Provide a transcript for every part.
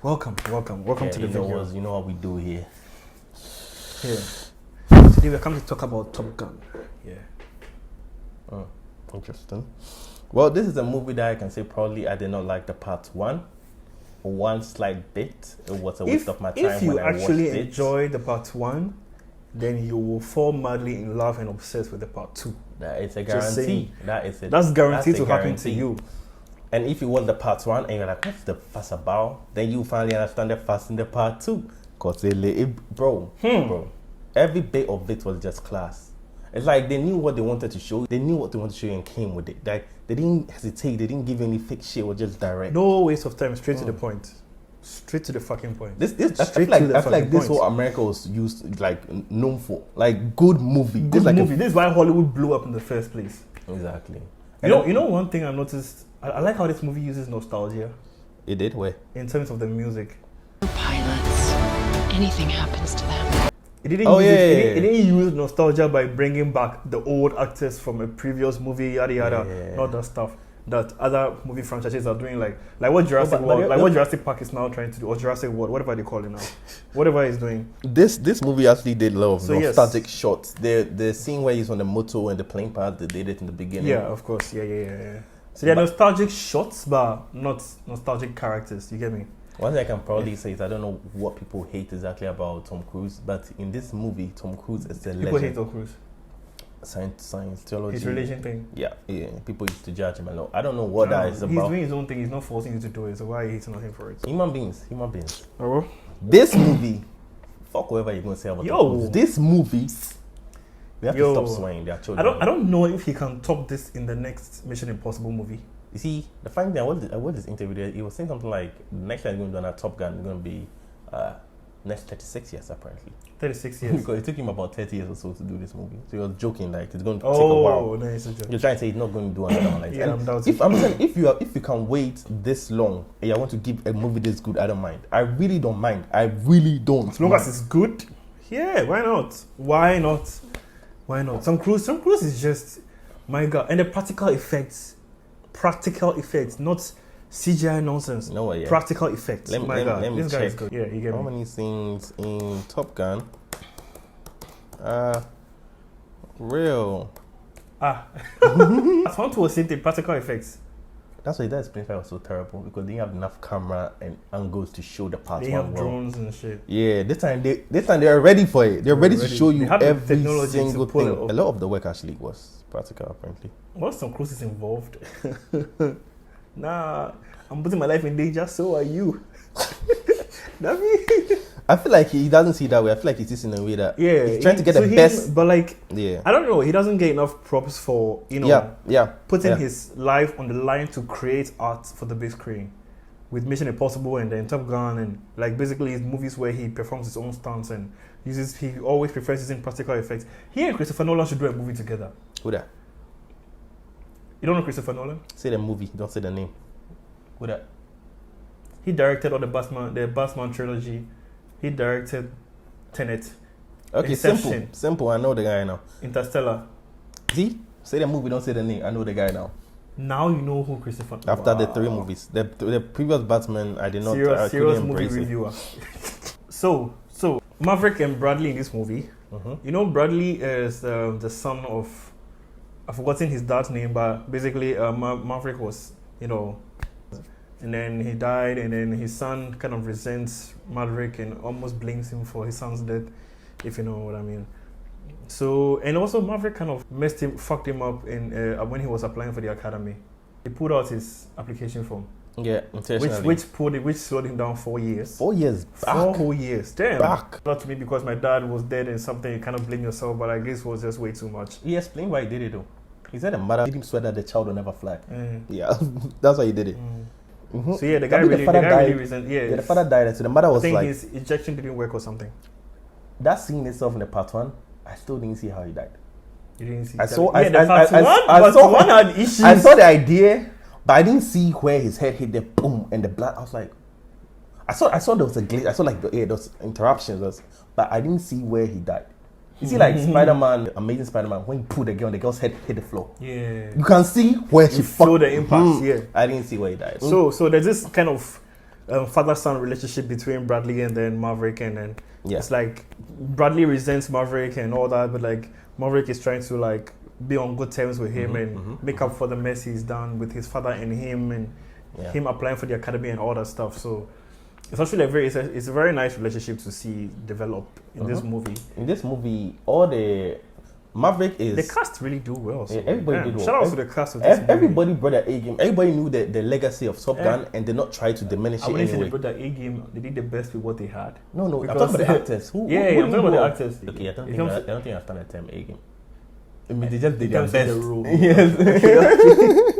Welcome to the video. You know what we do here. Today we're coming to talk about Top Gun. Interesting. Well, this is a movie that I can say probably I did not like the part one slight bit. It was a waste of my time. If you when I actually watched enjoy the part one, then you will fall madly in love and obsessed with the part two. That is a guarantee. That's guaranteed to happen to you. And if you watch the part one and you're like, what's the fuss about? Then you finally understand the fuss in the part two. Because bro, every bit of it was just class. It's like they knew what they wanted to show. They knew what they wanted to show you and came with it. Like they didn't hesitate. They didn't give any fake shit or just direct. No waste of time. Straight to the point. Straight to the fucking point. I feel like this whole America was known for. Like good movie. This is why Hollywood blew up in the first place. Exactly. You know one thing I noticed. I like how this movie uses nostalgia. It did? Where? In terms of the music. Pilots, anything happens to them. It didn't use nostalgia by bringing back the old actors from a previous movie, yada yada. Yeah. Not that stuff that other movie franchises are doing, like what Jurassic World, what Jurassic Park is now trying to do, or Jurassic World, whatever they call it now, whatever it's doing. This movie actually did a lot of nostalgic shots. The scene where he's on the motor and the plane part, they did it in the beginning. Yeah, of course. Yeah. So they're nostalgic shots, but not nostalgic characters. You get me? One thing I can probably say is I don't know what people hate exactly about Tom Cruise, but in this movie, Tom Cruise is a legend. People hate Tom Cruise. Science, theology. His religion thing. Yeah. People used to judge him a lot. I don't know what that is about. He's doing his own thing. He's not forcing you to do it. So why are you hating on him for it? Human beings. Oh. This movie, fuck whatever you're going to say about Tom Cruise. This movie, we have to stop swearing their children. I don't know if he can top this in the next Mission Impossible movie. You see, the funny thing, I watched this interview there, he was saying something like, next time he's going to do another Top Gun, it's going to be next 36 years, apparently. 36 years? Because it took him about 30 years or so to do this movie. So he was joking, like, it's going to take a while. Oh, no, it's a joke. You're trying to say he's not going to do another one like yeah, that. I'm saying, if you can wait this long and you want to give a movie this good, I don't mind. I really don't mind. I really don't. As long as it's good, yeah, why not? Why not? Tom Cruise is just, my God. And the practical effects, not CGI nonsense. No way. Yeah. Practical effects. Let me this check. guy is good. Yeah, you get how many scenes in Top Gun? Real. As one was saying, the practical effects. That's why that explains why it was so terrible, because they didn't have enough camera and angles to show the part they one have well. drones and shit. Yeah, this time they are ready for it. They're ready to show you every single thing. A lot of the work actually was practical, apparently. Once Tom Cruise is involved, nah, I'm putting my life in danger. So are you? I feel like he doesn't see it that way. I feel like he sees in a way that he's trying to get the best. But I don't know. He doesn't get enough props for putting his life on the line to create art for the big screen, with Mission Impossible and then Top Gun and basically his movies where he performs his own stunts and he always prefers using practical effects. He and Christopher Nolan should do a movie together. Who that? You don't know Christopher Nolan? Say the movie. Don't say the name. Who that? He directed all the Batman trilogy. He directed Tenet. Okay, Inception. simple. I know the guy now. Interstellar. See? Say the movie, don't say the name. I know the guy now. Now you know who Christopher Nolan is. After the 3 movies. The previous Batman, I did not... Serious movie reviewer. So, Maverick and Bradley in this movie. Mm-hmm. You know, Bradley is the son of... I've forgotten his dad's name, but basically Maverick was, and then he died, and then his son kind of resents Maverick and almost blames him for his son's death, if you know what I mean. So, and also Maverick kind of fucked him up when he was applying for the academy. He pulled out his application form. Yeah, intentionally. Which slowed him down 4 years. 4 years back. 4 whole years. Damn. Back. Not to me because my dad was dead and something you kind of blame yourself, but I guess it was just way too much. He explained why he did it though. He said the mother made him swear that the child will never fly. Yeah, that's why he did it. Mm-hmm. So yeah, the guy really reasoned. Yeah, the father died, so the mother was like, his injection didn't work or something. That scene itself in the part 1, I still didn't see how he died. You didn't see. I saw one had issues. I saw the idea, but I didn't see where his head hit the boom and the blood. I was like, I saw there was a glitch. I saw those interruptions, but I didn't see where he died. You see, like Spider-Man, Amazing Spider-Man, when he pulled the girl's head hit the floor. Yeah. You can see where she felt the impact. Yeah. I didn't see where he died. So there's this kind of father-son relationship between Bradley and then Maverick, and then Yeah. it's like Bradley resents Maverick and all that, but like Maverick is trying to like be on good terms with him and make up for the mess he's done with his father and him, and him applying for the academy and all that stuff. So it's actually it's a very nice relationship to see develop in this movie. In this movie, all the Maverick is The cast really do well. So everybody did well. Shout out to the cast of this movie. everybody brought their A game. Everybody knew the legacy of Top Gun and did not try to diminish I it wouldn't say they anyway. brought their A game. They did the best with what they had. No, I'm Because- talking about the actors. Who I'm talking about the who- actors. Okay, I don't It think comes- I don't think I understand the term A game. I mean, they just did It their comes with best. the role. Yes.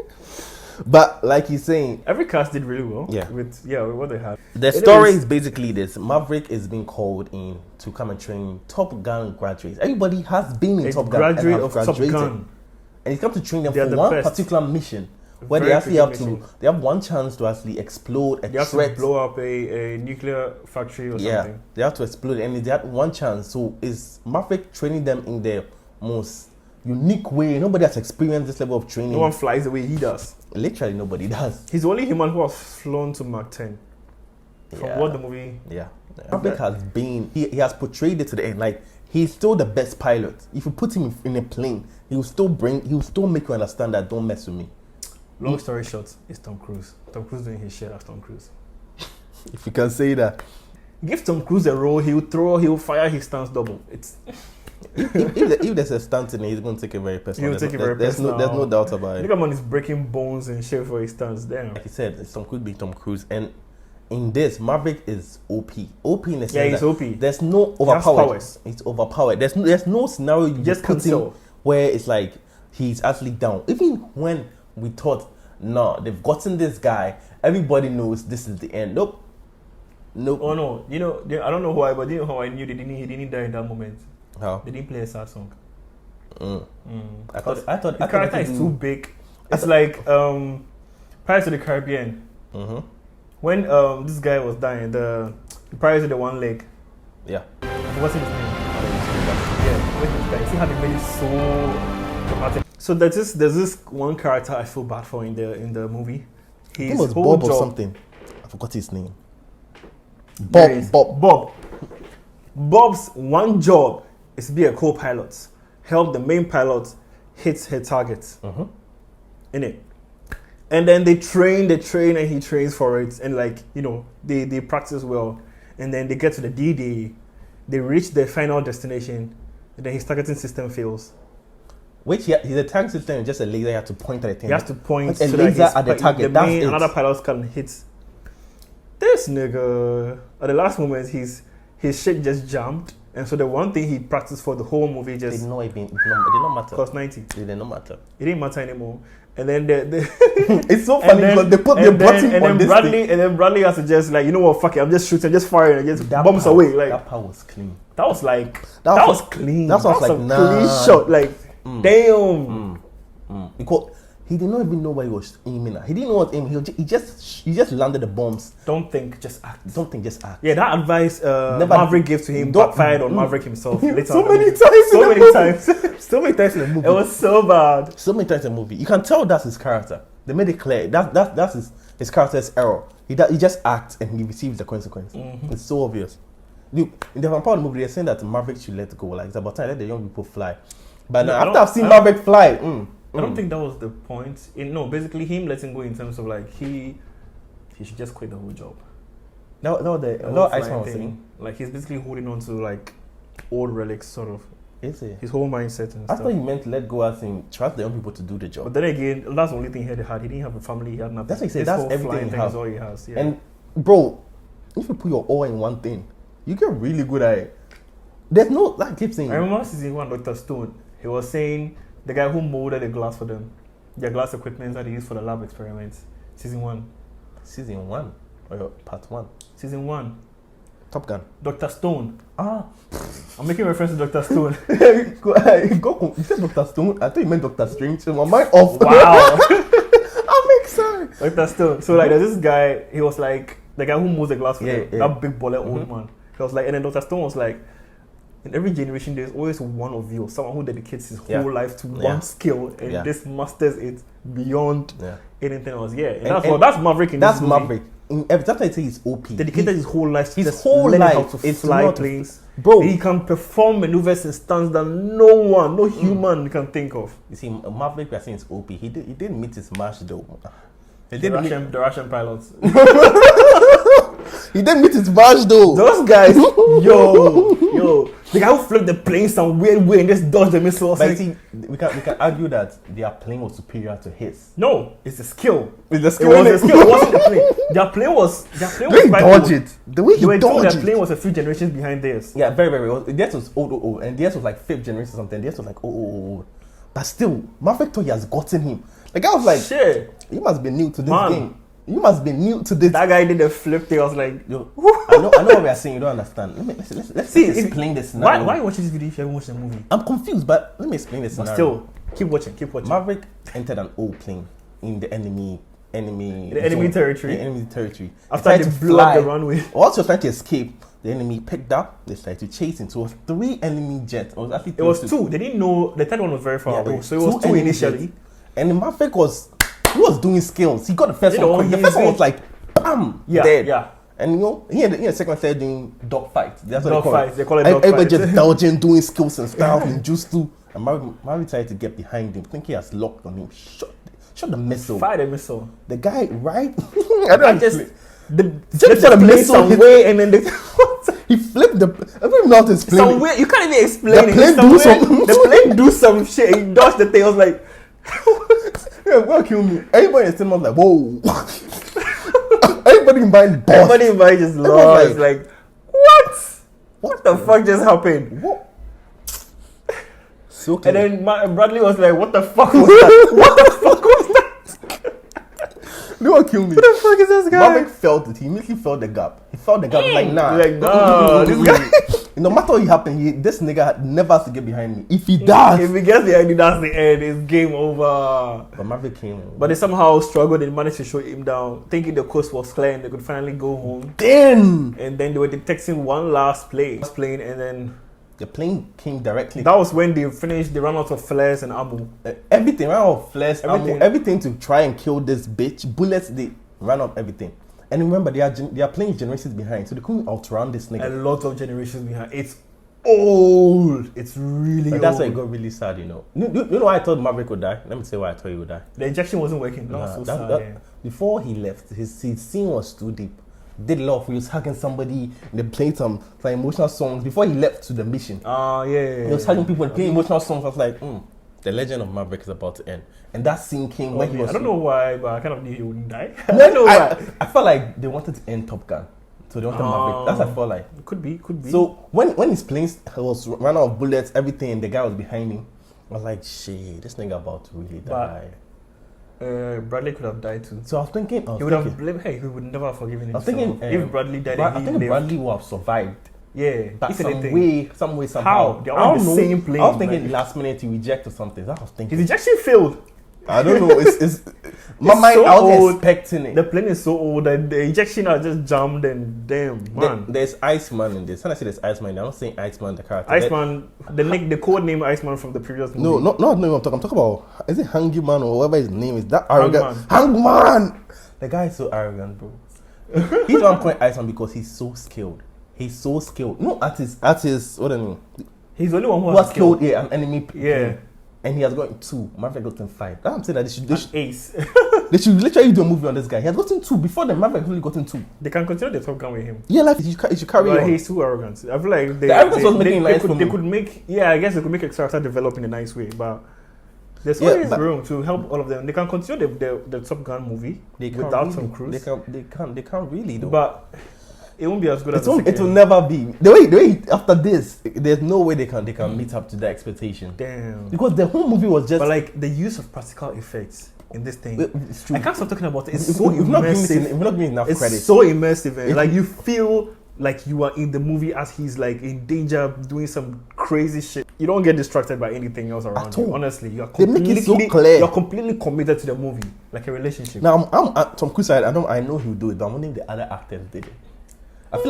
But like he's saying, Every cast did really well. Yeah. With what they had. the story is basically this: Maverick is being called in to come and train Top Gun graduates. Everybody has been in A Top Gun and graduate have of Top graduated. Gun. And he's come to train them They are for the one best. particular mission where Very they actually have critical to. mission. They have one chance to actually explode a They have threat. to blow up a nuclear factory or Yeah, something. they have to explode it, and they had one chance. So is Maverick training them in the most unique way? Nobody has experienced this level of training. No one flies the way he does. Literally, nobody does. He's the only human who has flown to Mach 10. From Yeah. what the movie... Yeah, Maverick has been. He has portrayed it to the end. Like he's still the best pilot. If you put him in a plane, he will still make you understand that don't mess with me. Long story short, it's Tom Cruise. Tom Cruise doing his shit as Tom Cruise. If you can say that. Give Tom Cruise a role, he'll fire his stance double. It's if there's a stunt in it, he's going to take it very personal. He'll take it very there's personal. there's no doubt about it. Look at him on his breaking bones and shit for his stunts. Damn. Like I said, it's Tom Cruise being Tom Cruise, and in this, Maverick is OP. OP in the sense Yeah, he's that OP. there's no He has overpowered. powers. It's overpowered. There's no scenario you Just just put cancel. him where it's like he's actually down. Even when we thought, no, they've gotten this guy, everybody knows this is the end. Nope. Oh no, I don't know why, but you know how I knew he didn't die in that moment. How? They didn't play a sad song. I thought The character is too big. It's like Pirates of the Caribbean. When this guy was dying, the Pirates of the One Leg. Yeah. What's his name? Yeah, when he was dying. See how they made it so dramatic. So there's this one character I feel bad for in the movie. I think His it was whole Bob or job- something. I forgot his name. There is Bob. Bob's one job is to be a co-pilot, help the main pilot hit her targets. In it. And then they train, and he trains for it, and they practice well, and then they get to the D-Day, they reach their final destination, and then his targeting system fails. Which he's a tank system, just a laser. You have to point at the thing. He has to point a so laser that at the target. That's it. another pilot can hit. This nigga at the last moment, his shit just jammed, and so the one thing he practiced for the whole movie It just did not matter. cost 90. It did not matter. It didn't matter anymore. And then It's so funny because they brought him on this thing. And then Bradley has to just you know what, fuck it, I'm just shooting, just firing, and just That bombs part- away. Like that part was clean. that was like That that was- was clean. that was like, a nah. clean shot. Like damn. Because he did not even know where he was aiming at. He didn't know what aiming. He just landed the bombs. Don't think, just act. Don't think, just act. Yeah, that advice Never- Maverick gave to him Don't- backfired on Maverick himself. Later So on in the many movie. times in So the many movie. times. So many times in the movie. It was so bad. So many times in the movie. You can tell that's his character. They made it clear. That's his character's error. He just acts and he receives the consequence. It's so obvious. Look, in the part of the movie, they're saying that Maverick should let go. Like, it's about time let the young people fly. But No, now, I after don't- I've seen I don't- Maverick fly, I don't think that was the point. Basically him letting go in terms of he should just quit the whole job. that was the The a whole lot of Iceman flying was thing. saying. Like he's basically holding on to old relics, sort of. Is it? His whole mindset and I stuff. thought you meant let go as in trust the young people to do the job. But then again, that's the only thing he had. He didn't have a family. He had nothing. That's what I said, This that's whole everything flying he thing has. is all he has. Yeah. And bro, if you put your all in one thing, you get really good at it. There's no like I keep saying. I remember season 1, Dr. Stone. He was saying the guy who molded the glass for them, their glass equipment that they used for the lab experiments. Season 1. Season 1 or part 1. Season 1. Top Gun. Dr. Stone. Ah, I'm making reference to Dr. Stone. you said Dr. Stone. I thought you meant Dr. Strange. So my mind off. Wow. I'm excited. Dr. Stone. So there's this guy. He was like the guy who molds the glass for Yeah, them. yeah. That big bullet old man. He was like, and then Dr. Stone was like, in every generation, there's always one of you, someone who dedicates his whole life to Yeah. one skill, and Yeah. this masters it beyond Yeah. anything else. Yeah, and And that's Maverick in That's this movie. Maverick. Every time I say he's OP, dedicated his whole life to his just whole learning life how to is fly not- planes. bro. He can perform maneuvers and stunts that no human can think of. You see, Maverick, we are saying it's OP. He didn't meet his match though. He The didn't meet, Russian pilots. he didn't meet his match though. Those guys, yo, the guy who flipped the plane some weird way and just dodged the missiles. But Like, see, we can argue that their plane was superior to his. no, it's a skill. It's the It skill. was a skill. It wasn't the plane. Their plane was The way he quite dodged old. it. The way he They were told dodged their plane it. was a few generations behind theirs. Yeah, very old. Theirs was old, and theirs was like 5th generation or something. Theirs was like old. But still, Maverick thought he has gotten him. Like I was like, Shit, you must be new to this Man. game. You must be new to this. that guy did a flip thing. I was like, Yo, I know what we are saying. You don't understand. Let's see, if- explain this scenario. why watch this video if you haven't watched the movie? I'm confused, but let me explain this But scenario. still, keep watching. Maverick entered an old plane in the enemy enemy territory. The enemy territory. After Tried they to blew up fly. the runway. Whilst he was trying to escape, the enemy picked up. They tried to chase him. So it was 3 enemy jets. It was actually It was 2. They didn't know the third one was very far Yeah, away, so it was 2 enemy initially. jets. And Maverick was doing skills. He got the first You know, one quick. The he's first one doing- was like bam, Yeah, dead. yeah. And you know, he and the second one started doing dog fights. That's what Dog they call fights. it. They call it And dog everybody fights. just dodging, doing skills and stuff and just to. And Maverick tried to get behind him, think he has locked on him. Shot the missile. Fire the missile. The guy, right? I just the Just for the plane missile some hit- way and then he flipped the. I don't even know how to explain some it. way you can't even explain The it. plane Some do way- some- the plane do some shit. He dodged the thing. I was like, Yeah, well, kill me. Everybody in the cinema was like, whoa. Everybody in mind boss. everybody in my just Everyone lost. Like, what? What the fuck just happened? What? So And then Bradley was like, what the fuck was that? What the fuck was that? no one kill me. What the fuck is this guy? Maverick felt it. He immediately felt the gap. He felt the gap. Like, nah. Like, nah, this guy. No matter what happened, this nigga never has to get behind me. If he does. If he gets the end, that's the end. It's game over. But Maverick came. But they somehow struggled and managed to show him down, thinking the coast was clear and they could finally go home. then And then they were detecting one last plane, and then the plane came directly. that was when they finished. They ran out of flares and ammo. Everything ran out of flares, Everything. everything to try and kill this bitch. Bullets, they ran out of everything. And remember, they are playing generations behind, so they couldn't outrun this A nigga. lot of generations behind. It's old. It's really But that's why it old. got really sad, you know. You know why I thought Maverick would die? Let me say why I thought he would die. The injection wasn't working. That was so That- sad. that- yeah. Before he left, his scene was too deep. Did a lot. He was hugging somebody. And they played some emotional songs before he left to the mission. Yeah. He was hugging people and playing emotional songs. I was like, the legend of Maverick is about to end. And that scene came when he was. I don't know why, but I kind of knew he wouldn't die. I don't know why. I felt like they wanted to end Top Gun, so they wanted Maverick. That's what I felt like. Could be. So when his plane was ran out of bullets, everything, and the guy was behind him, I was like, shit, this nigga about to really die. Bradley could have died too. So I was thinking, He would have blamed. Hey, he would never have forgiven him. I was thinking, if Bradley died, I and he think lived. Bradley would have survived. Yeah, But if some anything. way, somehow. How? They're on the same plane, I was thinking like- last minute he reject or something. That I was thinking. His ejection failed. I don't know. It's my It's mind. so I was old. expecting it. The plane is so old that the ejection are just jammed and damn man. There's Iceman in this. When I say there's Iceman, I'm not saying Iceman the character. Iceman, the code name Iceman from the previous movie. No, not I'm talking. I'm talking about, is it Hangman or whatever his name is? That arrogant Hangman. Hangman. The guy is so arrogant, bro. He's one point Iceman because he's so skilled. He's so skilled. No, at his what do I mean? He's the only one who Who has has killed an enemy? Yeah. And he has gotten 2. Maverick gotten 5. I'm saying that Ace. they should literally do a movie on this guy. He has gotten 2 before the Maverick really gotten 2. They can continue the Top Gun with him. Yeah, like it should carry But on. he's too arrogant. I feel like The arrogance was making it nice for they me. could make, I guess they could make a character develop in a nice way, but there's Yeah, always but- room to help all of them. They can continue the Top Gun movie They can't without really, Tom Cruise, They can't really though. but it won't be as good as the it will second. never be the way after this. There's no way they can meet up to the expectation. Damn. Because the whole movie was just. But like the use of practical effects in this thing, It's true. I can't stop talking about it. It's If so we've not given it- immersive. if we're not giving enough It's credit. so immersive, and If- like you feel like you are in the movie as he's like in danger doing some crazy shit. You don't get distracted by anything else around At you. all. Honestly, you are They make it so completely clear. You're completely committed to the movie, like a relationship. Now I'm at Tom Cruise side. I know he'll do it, but I'm wondering if the other actors did it. I feel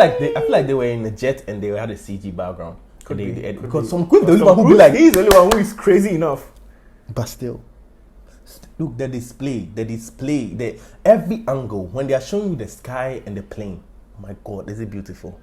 like they were in a jet and they had a CG background. Could And be, they- could because be. Tom Cruise, the only Tom one who be Cruise, like, he's the only one who is crazy enough. but still. Look, the display, every angle when they are showing you the sky and the plane. Oh my God, is it beautiful?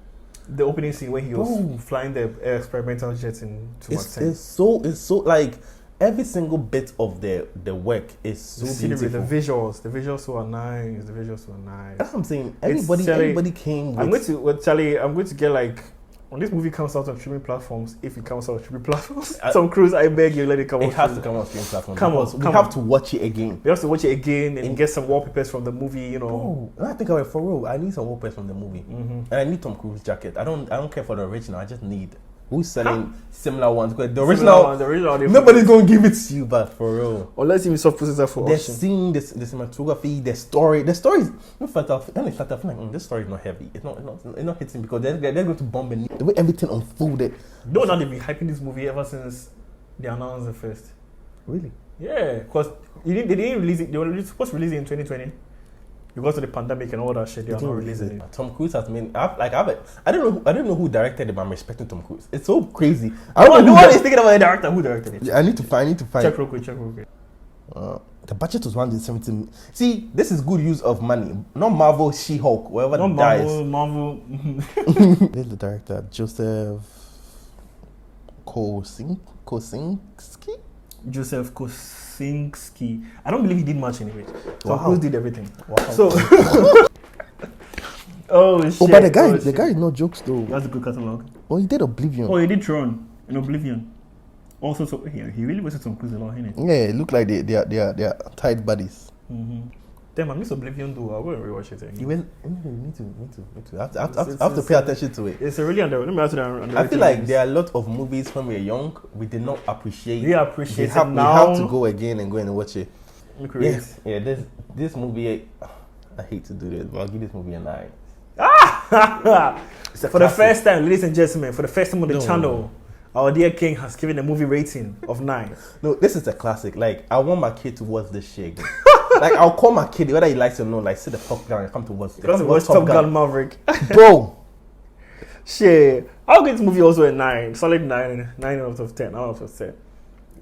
The opening scene where he was flying the experimental jets in it's so like every single bit of the work is so beautiful. The visuals were nice. That's what I'm saying. Everybody came with... I'm going to get like, when this movie comes out on streaming platforms, if it comes out on streaming platforms, Tom Cruise, I beg you, let it come out. It has to come on streaming platforms. We have to watch it again. We have to watch it again and get some wallpapers from the movie, you know. I think for real, I need some wallpapers from the movie. And I need Tom Cruise jacket. I don't care for the original, I just need... Who's selling similar ones? Because the original, nobody's going to give it to you, but for real. Unless you soft puts it up for the auction. Scene, the cinematography, the story is... I feel like this story is not heavy. It's not hitting because they're going to bomb it. The way everything unfolded. They've been hyping this movie ever since they announced it first. Really? Yeah, because they didn't release it. They were supposed to release it in 2020. Because of the pandemic and all that shit, they are not releasing it. Tom Cruise has been... I don't know who directed it, but I'm respecting Tom Cruise. It's so crazy. I don't know. No one is thinking about the director. Who directed it? Yeah, I need to find. Check real quick. The budget was 170. See, this is good use of money. Not Marvel, She-Hulk, wherever not dies. Marvel. This is the director, Joseph Kosinski. Joseph Kosinski. I don't believe he did much anyway. Tom Cruise did everything. Wow. So, oh shit. Oh, but the guy is no jokes though. That's a good catalog. Oh, he did Oblivion. Oh, he did Tron in Oblivion. Also, so he really was Tom Cruise a lot, innit? Yeah, it looked like they are tight buddies. Damn, I miss Oblivion though. I will rewatch it again. You need to. I have to pay attention to it. It's a really underrated. I feel like there are a lot of movies when we were young we did not appreciate. We appreciate it now. We have to go again and watch it. Yeah. This movie, I hate to do this, but I'll give this movie a 9. For the first time, ladies and gentlemen, for the first time on the channel, our dear king has given a movie rating of 9. No, this is a classic. Like, I want my kid to watch this shit. Like, I'll call my kid, whether he likes it or not, like, sit the fuck down and come to watch it. Because watch Top Gun Maverick. Bro. Shit. I'll give this movie also a 9. Solid 9 out of 10.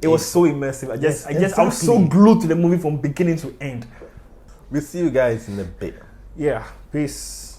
It was so immersive. I was so glued to the movie from beginning to end. We'll see you guys in a bit. Yeah. Peace.